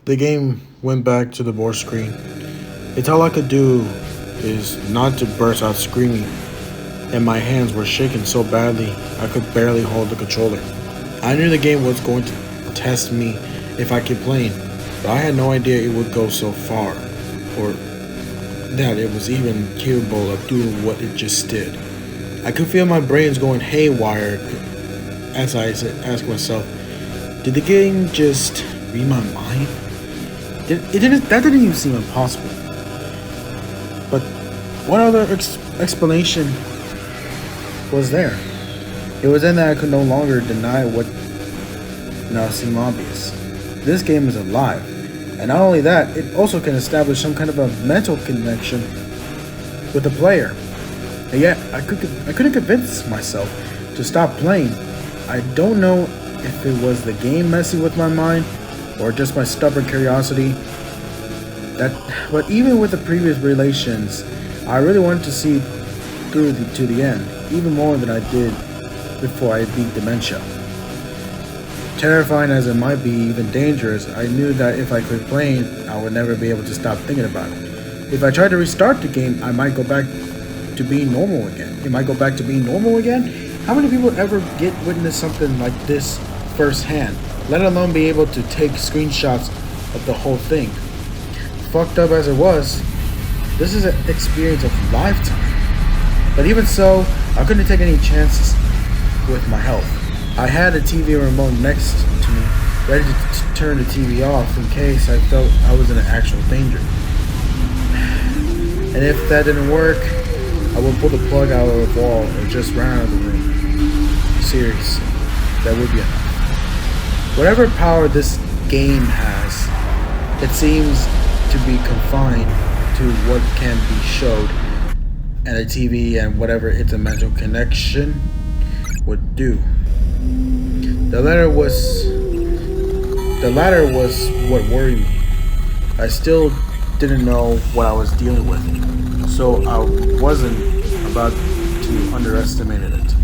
The game went back to the board screen. It's all I could do is not to burst out screaming, and my hands were shaking so badly I could barely hold the controller. I knew the game was going to test me if I kept playing, but I had no idea it would go so far, or that it was even capable of doing what it just did. I could feel my brains going haywire as I asked myself, did the game just read my mind? That didn't even seem impossible. But what other explanation was there? It was then that I could no longer deny what now seemed obvious. This game is alive, and not only that, it also can establish some kind of a mental connection with the player. And yet, I couldn't convince myself to stop playing. I don't know if it was the game messing with my mind or just my stubborn curiosity. But even with the previous relations, I really wanted to see through to the end, even more than I did before I beat dementia. Terrifying as it might be, even dangerous, I knew that if I quit playing, I would never be able to stop thinking about it. If I tried to restart the game, I might go back to being normal again. It might go back to being normal again? How many people ever get witness something like this firsthand, let alone be able to take screenshots of the whole thing? Fucked up as it was, this is an experience of a lifetime. But even so, I couldn't take any chances with my health. I had a TV remote next to me, ready to turn the TV off in case I felt I was in actual danger. And if that didn't work, I would pull the plug out of the wall or just run out of the room. Seriously, that would be enough. Whatever power this game has, it seems to be confined to what can be showed and a TV and whatever its mental connection would do. The latter was what worried me. I still didn't know what I was dealing with, so I wasn't about to underestimate it.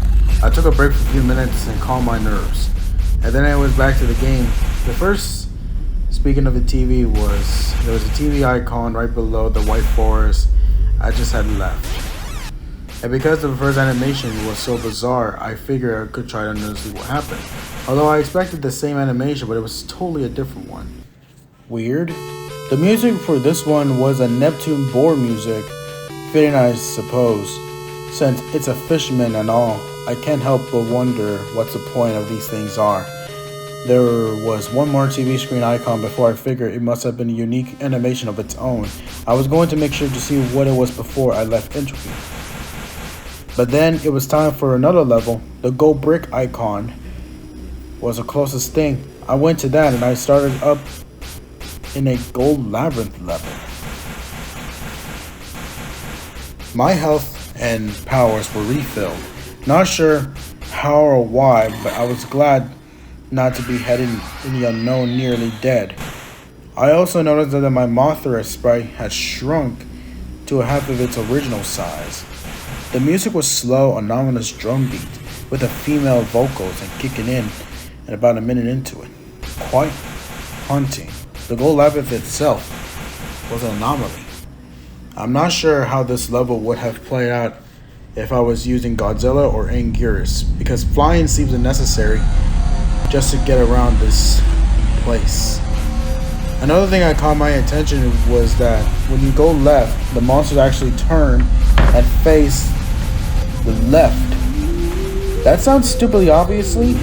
I took a break for a few minutes and calmed my nerves, and then I was back to the game. The first, speaking of the TV, there was a TV icon right below the white forest I just had left. And because the first animation was so bizarre, I figured I could try to see what happened. Although I expected the same animation, but it was totally a different one. Weird. The music for this one was a Neptune board music, fitting I suppose. Since it's a fisherman and all, I can't help but wonder what the point of these things are. There was one more TV screen icon before I figured it must have been a unique animation of its own. I was going to make sure to see what it was before I left entropy. But then it was time for another level. The gold brick icon was the closest thing. I went to that and I started up in a gold labyrinth level. My health and powers were refilled. Not sure how or why, but I was glad not to be heading in the unknown nearly dead. I also noticed that my Mothra sprite had shrunk to a half of its original size. The music was slow, an ominous drum beat, with the female vocals and kicking in and about a minute into it. Quite haunting. The gold labyrinth itself was an anomaly. I'm not sure how this level would have played out if I was using Godzilla or Anguirus, because flying seems unnecessary just to get around this place. Another thing that caught my attention was that when you go left, the monsters actually turn and face the left. That sounds stupidly obviously,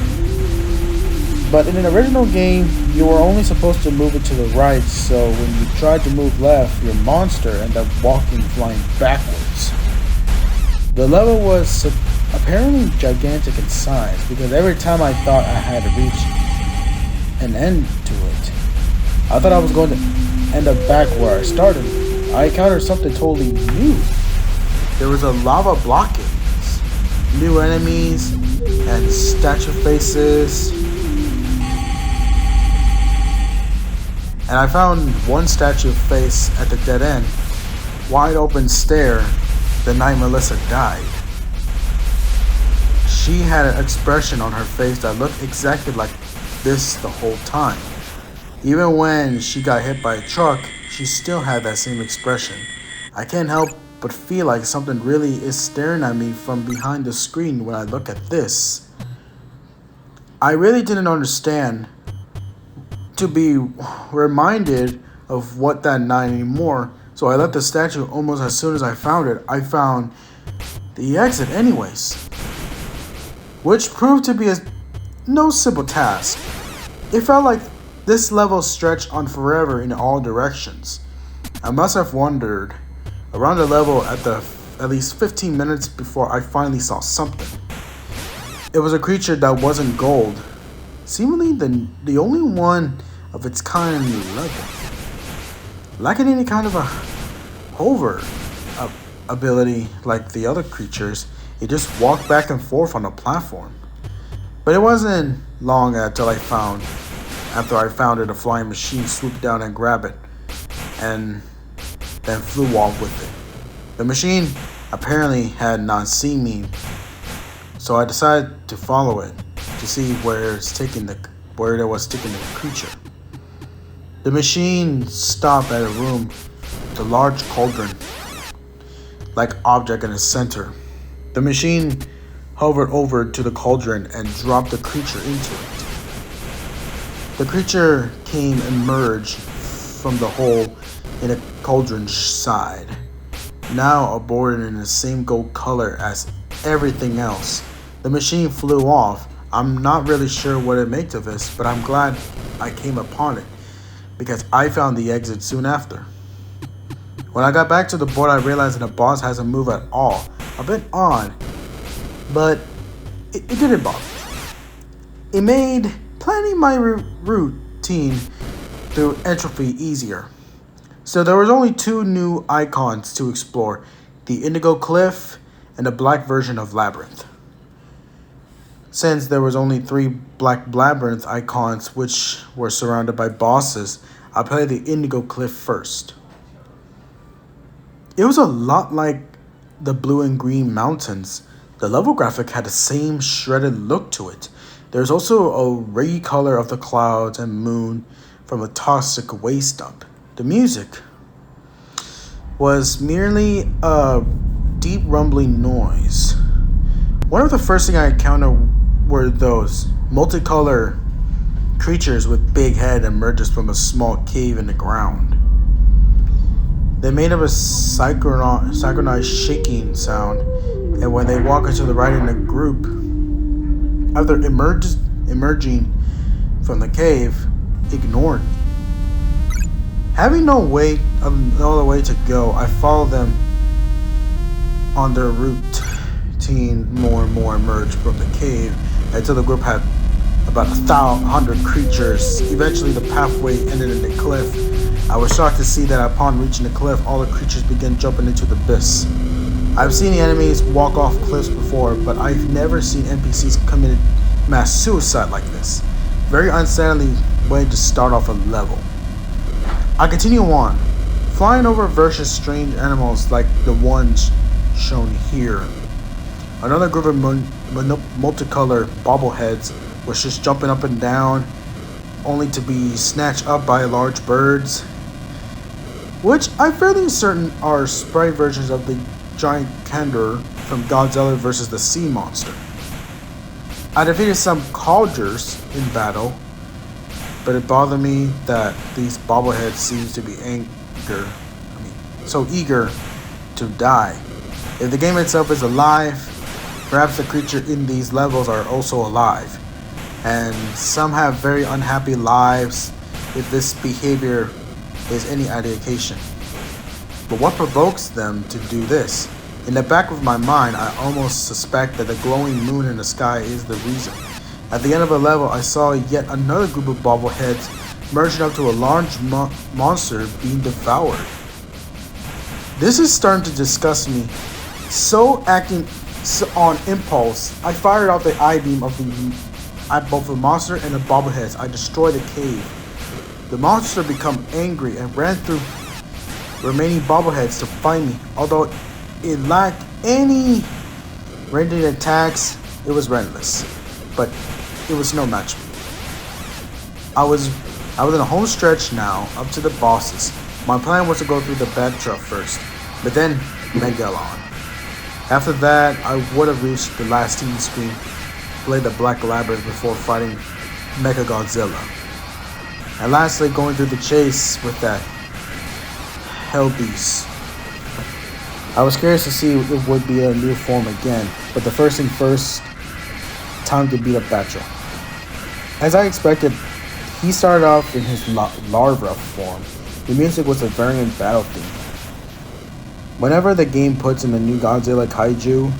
but in an original game, you were only supposed to move it to the right, so when you tried to move left, your monster ended up flying backwards. The level was apparently gigantic in size, because every time I thought I had reached an end to it, I thought I was going to end up back where I started. I encountered something totally new. There was a lava blockade, new enemies, and statue faces. And I found one statue face at the dead end, wide open stare, the night Melissa died. She had an expression on her face that looked exactly like this the whole time. Even when she got hit by a truck, she still had that same expression. I can't help but feel like something really is staring at me from behind the screen when I look at this. I really didn't understand to be reminded of what that night anymore, so I left the statue almost as soon as I found it. I found the exit anyways, which proved to be no simple task. It felt like this level stretched on forever in all directions. I must have wandered around the level at least 15 minutes before I finally saw something. It was a creature that wasn't gold, seemingly the only one of its kind in the level. Lacking any kind of a hover ability like the other creatures, it just walked back and forth on the platform. But it wasn't long after I found it, a flying machine swooped down and grabbed it, and then flew off with it. The machine apparently had not seen me, so I decided to follow it to see where it was taking the creature. The machine stopped at a room with a large cauldron-like object in the center. The machine hovered over to the cauldron and dropped the creature into it. The creature emerged from the hole in the cauldron's side, now aborted in the same gold color as everything else. The machine flew off. I'm not really sure what it makes of this, but I'm glad I came upon it, because I found the exit soon after. When I got back to the board, I realized that the boss hasn't moved at all. A bit odd, but it didn't bother me. It made planning my routine through entropy easier. So there was only 2 new icons to explore, the Indigo Cliff and the black version of Labyrinth. Since there was only 3 black Labyrinth icons which were surrounded by bosses, I played the Indigo Cliff first. It was a lot like the blue and green mountains. The level graphic had the same shredded look to it. There's also a raggy color of the clouds and moon from a toxic waste dump. The music was merely a deep rumbling noise. One of the first things I encountered were those multicolor creatures with big head emerges from a small cave in the ground. They made up a synchronized shaking sound, and when they walk into the right in a group, after emerging from the cave, ignored me. Having no other way to go, I followed them on their routine. More and more emerged from the cave until the group had about 100 creatures. Eventually, the pathway ended in the cliff. I was shocked to see that upon reaching the cliff, all the creatures began jumping into the abyss. I've seen the enemies walk off cliffs before, but I've never seen NPCs commit mass suicide like this. Very unsettling way to start off a level. I continue on, flying over versus strange animals like the ones shown here. Another group of multicolored bobbleheads was just jumping up and down, only to be snatched up by large birds, which I'm fairly certain are sprite versions of the giant candor from Godzilla vs. the sea monster. I defeated some cauldrons in battle, but it bothered me that these bobbleheads seems to be so eager to die. If the game itself is alive, perhaps the creatures in these levels are also alive, and some have very unhappy lives if this behavior is any indication. But what provokes them to do this? In the back of my mind, I almost suspect that the glowing moon in the sky is the reason. At the end of a level, I saw yet another group of bobbleheads merging up to a large monster being devoured. This is starting to disgust me. Acting on impulse, I fired out the I-beam at both the monster and the bobbleheads. I destroyed the cave. The monster became angry and ran through remaining bobbleheads to find me. Although it lacked any ranged attacks, it was relentless. But it was no match for me. I was in a home stretch now, up to the bosses. My plan was to go through the Batra first, but then Megalon. After that, I would have reached the last TV screen, played the Black Labyrinth before fighting Mecha Godzilla. And lastly, going through the chase with that hell beast. I was curious to see if it would be a new form again, but the first thing first, time to beat up Batra. As I expected, he started off in his larva form. The music was a variant battle theme. Whenever the game puts in a new Godzilla kaiju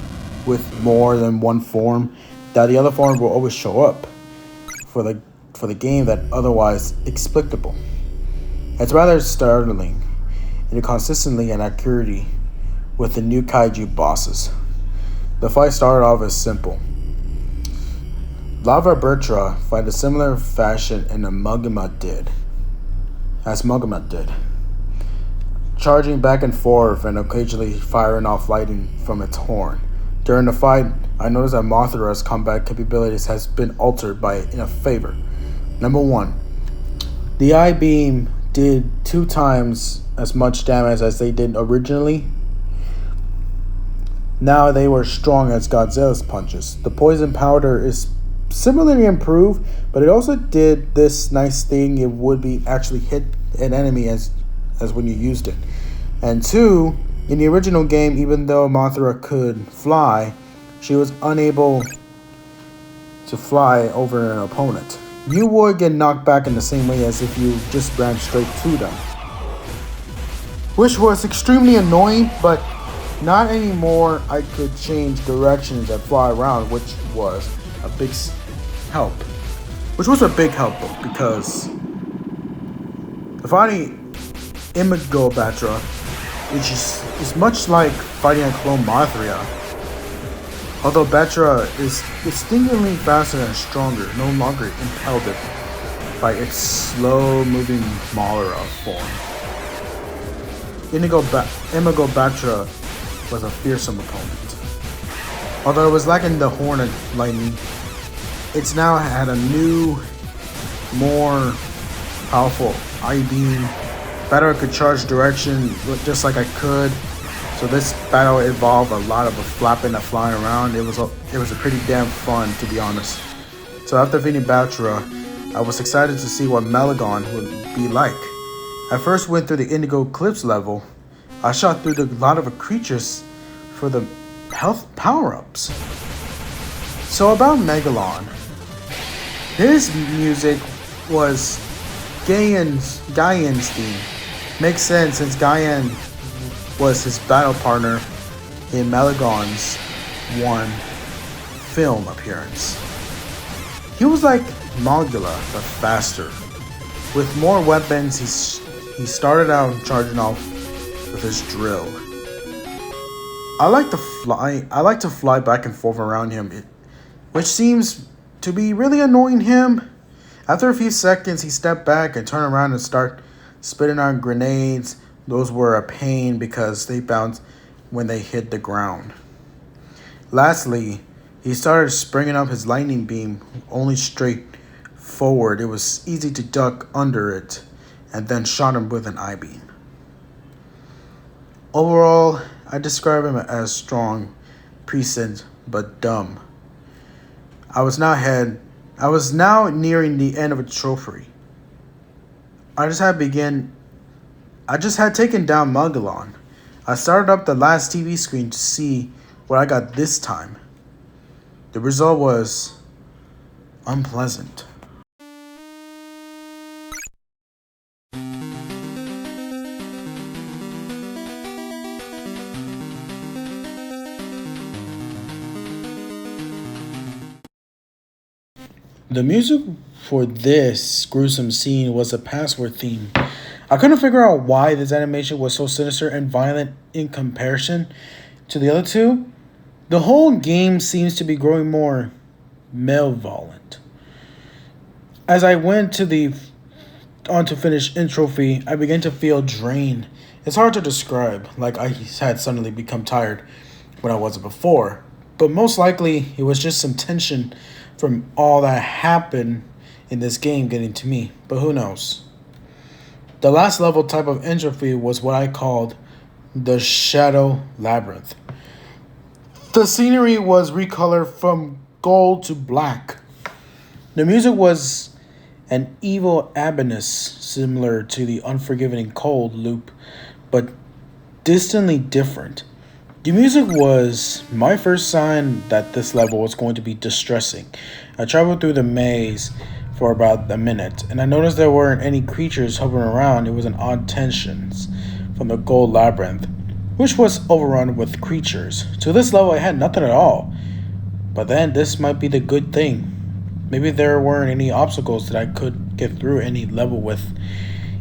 with more than one form, that the other form will always show up for the game that otherwise explicable. It's rather startling in the consistency and accuracy with the new kaiju bosses. The fight started off as simple. Lava Bertra fight a similar fashion in a Magma did, charging back and forth and occasionally firing off lightning from its horn. During the fight, I noticed that Mothra's combat capabilities has been altered by in a favor. Number 1, the I-beam did 2 times as much damage as they did originally. Now they were strong as Godzilla's punches. The poison powder is similarly improved, but it also did this nice thing. It would be actually hit an enemy as when you used it. And 2, in the original game, even though Mothra could fly, she was unable to fly over an opponent. You would get knocked back in the same way as if you just ran straight to them, which was extremely annoying, but not anymore. I could change directions and fly around, which was a big help. Because fighting Imago Batra, which is much like fighting a clone Mothra. Although Batra is distinctly faster and stronger, no longer impelled by its slow-moving Mothra form. Imago Batra was a fearsome opponent. Although it was lacking the horn and lightning, it's now had a new, more powerful I-beam. Batra could charge direction just like I could. So this battle involved a lot of flapping and flying around. It was a pretty damn fun, to be honest. So after defeating Batra, I was excited to see what Melagon would be like. I first went through the Indigo Eclipse level. I shot through a lot of creatures for the health power-ups. So about Megalon, his music was Gaian's theme. Makes sense since Gaian was his battle partner in Melagon's one film appearance. He was like Mogula, but faster. With more weapons, he started out charging off with his drill. I like to fly back and forth around him, which seems to be really annoying him. After a few seconds, he stepped back and turned around and started spitting out grenades. Those were a pain because they bounced when they hit the ground. Lastly, he started springing up his lightning beam only straight forward. It was easy to duck under it, and then shot him with an I-beam. Overall, I describe him as strong, prescient, but dumb. I was now nearing the end of a trophy. I just had taken down Megalon. I started up the last TV screen to see what I got this time. The result was unpleasant. The music for this gruesome scene was a password theme. I couldn't figure out why this animation was so sinister and violent in comparison to the other two. The whole game seems to be growing more malevolent. As I went on to finish in trophy, I began to feel drained. It's hard to describe, like I had suddenly become tired when I wasn't before. But most likely, it was just some tension from all that happened in this game getting to me. But who knows? The last level type of entropy was what I called the Shadow Labyrinth. The scenery was recolored from gold to black. The music was an evil abyss similar to the unforgiving cold loop, but distantly different. The music was my first sign that this level was going to be distressing. I traveled through the maze for about a minute, and I noticed there weren't any creatures hovering around. It was an odd tensions from the gold labyrinth, which was overrun with creatures. To this level, I had nothing at all. But then this might be the good thing. Maybe there weren't any obstacles that I could get through any level with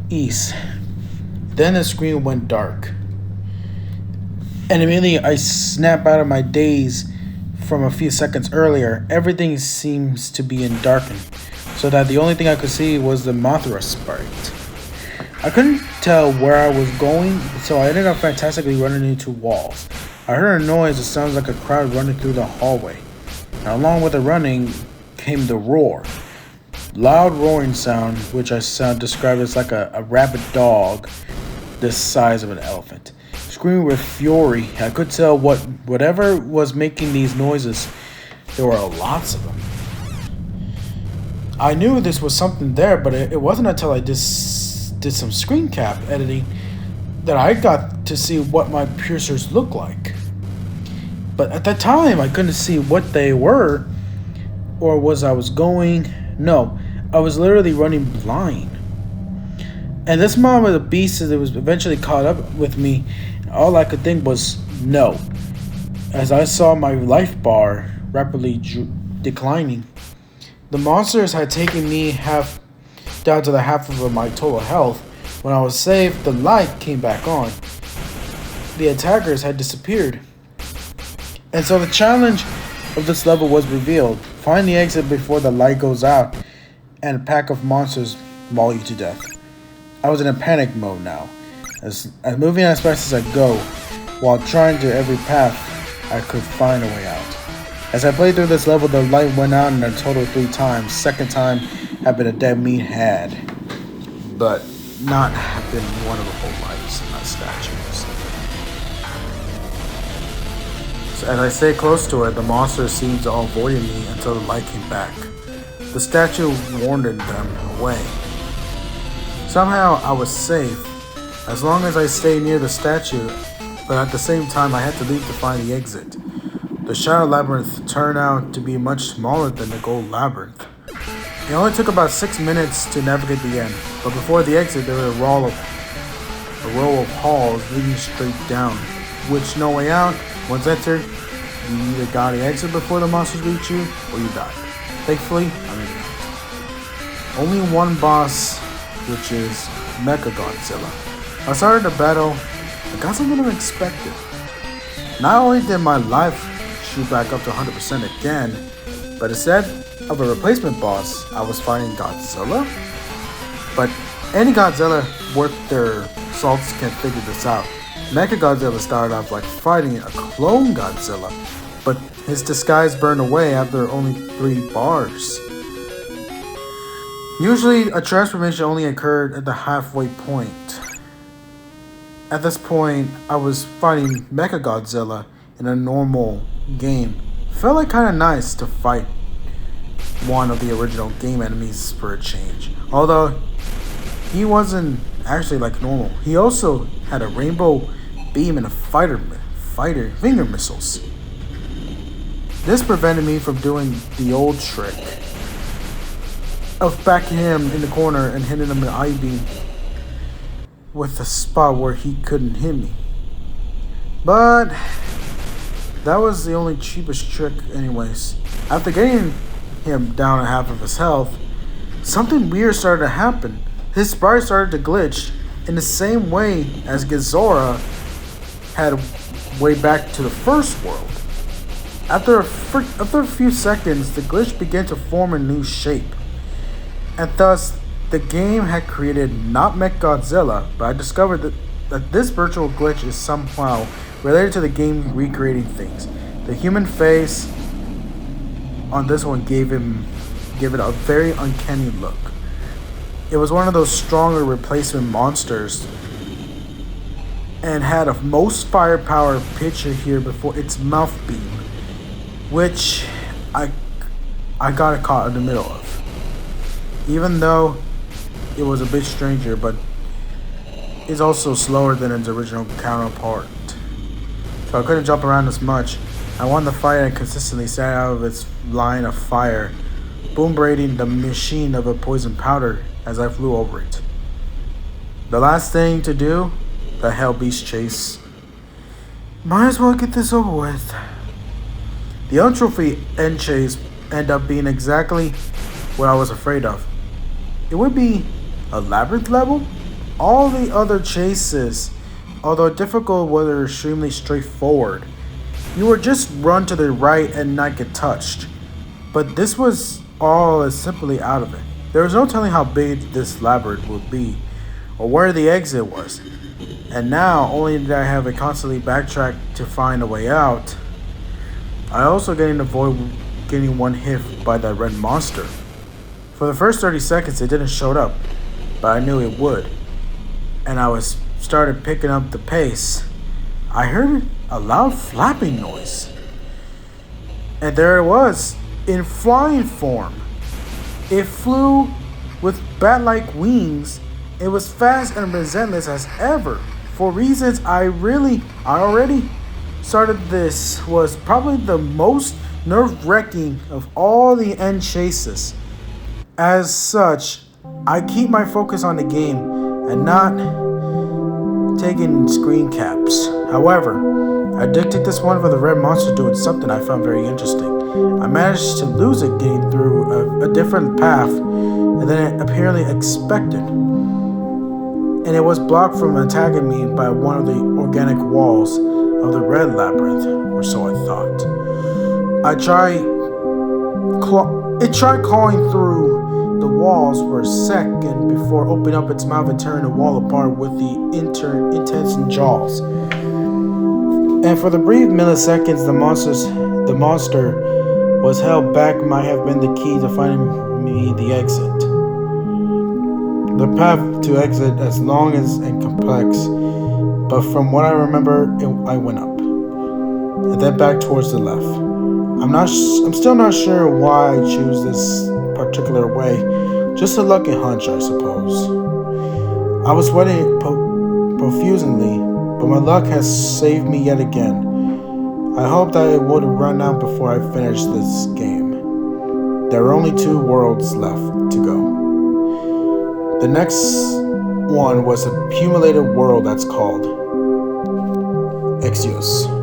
ease. Then the screen went dark. And immediately I snap out of my daze from a few seconds earlier. Everything seems to be in darkened, so that the only thing I could see was the Mothra sprite. I couldn't tell where I was going, so I ended up fantastically running into walls. I heard a noise that sounds like a crowd running through the hallway. And along with the running came the roar. Loud roaring sound, which I sound described as like a rabid dog the size of an elephant. Screaming with fury, I could tell whatever was making these noises, there were lots of them. I knew this was something there, but it wasn't until I just did some screen cap editing that I got to see what my piercers looked like. But at that time, I couldn't see what they were, or was I was going. No, I was literally running blind. And this mom of the beast that was eventually caught up with me, all I could think was no, as I saw my life bar rapidly declining. The monsters had taken me down to the half of my total health. When I was saved, the light came back on. The attackers had disappeared. And so the challenge of this level was revealed. Find the exit before the light goes out, and a pack of monsters maul you to death. I was in a panic mode now, as moving as fast as I go, while trying to every path I could find a way out. As I played through this level, the light went out in a total 3 times. Second time had been a dead meat had, but not have been one of the whole lights, not statues. So as I stayed close to it, the monsters seemed to all avoid me until the light came back. The statue warned them away. Somehow I was safe, as long as I stayed near the statue, but at the same time I had to leave to find the exit. The Shadow Labyrinth turned out to be much smaller than the Gold Labyrinth. It only took about 6 minutes to navigate the end, but before the exit there was a row of halls leading straight down, which no way out. Once entered, you either got the exit before the monsters reach you, or you died. Thankfully, I made it out. Only one boss, which is Mecha Godzilla. I started the battle, I got something unexpected. Not only did my life shoot back up to 100% again, but instead of a replacement boss, I was fighting Godzilla. But any Godzilla worth their salts can figure this out. Mechagodzilla started off like fighting a clone Godzilla, but his disguise burned away after only 3 bars. Usually, a transformation only occurred at the halfway point. At this point, I was fighting Mechagodzilla in a normal game. Felt like kinda nice to fight one of the original game enemies for a change. Although, he wasn't actually like normal. He also had a rainbow beam and a fighter finger missiles. This prevented me from doing the old trick of backing him in the corner and hitting him with an I-beam with a spot where he couldn't hit me. But that was the only cheapest trick anyways. After getting him down at half of his health, something weird started to happen. His sprite started to glitch in the same way as Godzilla had way back to the first world. After a few seconds, the glitch began to form a new shape. And thus, the game had created not Mechagodzilla, but I discovered that this virtual glitch is somehow related to the game recreating things. The human face on this one gave it a very uncanny look. It was one of those stronger replacement monsters and had a most firepower picture here before its mouth beam, which I got caught in the middle of. even though it was a bit stranger, but it's also slower than its original counterpart. So I couldn't jump around as much. I won the fight and consistently stayed out of its line of fire, boom braiding the machine of a poison powder as I flew over it. The last thing to do, the Hell Beast chase. Might as well get this over with. The untrophy end chase ended up being exactly what I was afraid of. It would be a labyrinth level. All the other chases, although difficult, were extremely straightforward. You would just run to the right and not get touched. But this was all as simply out of it. There was no telling how big this labyrinth would be, or where the exit was. And now, only did I have to constantly backtrack to find a way out, I also getting to avoid getting one hit by that red monster. For the first 30 seconds it didn't show up, but I knew it would. And I started picking up the pace. I heard a loud flapping noise. And there it was, in flying form. It flew with bat-like wings. It was fast and relentless as ever. For reasons I already started, this was probably the most nerve-wracking of all the end chases. As such, I keep my focus on the game and not taking screen caps. However, I did take this one for the red monster doing something I found very interesting. I managed to lose it getting through a different path than I apparently expected. And it was blocked from attacking me by one of the organic walls of the red labyrinth, or so I thought. It tried clawing through the walls for a second before opening up its mouth and tearing the wall apart with the intense jaws. And for the brief milliseconds the monster was held back might have been the key to finding me the exit. The path to exit as long and complex, but from what I remember, I went up and then back towards the left. I'm still not sure why I choose this particular way. Just a lucky hunch, I suppose. I was sweating profusely, but my luck has saved me yet again. I hope that it would run out before I finish this game. There are only 2 worlds left to go. The next one was a accumulated world that's called Exios.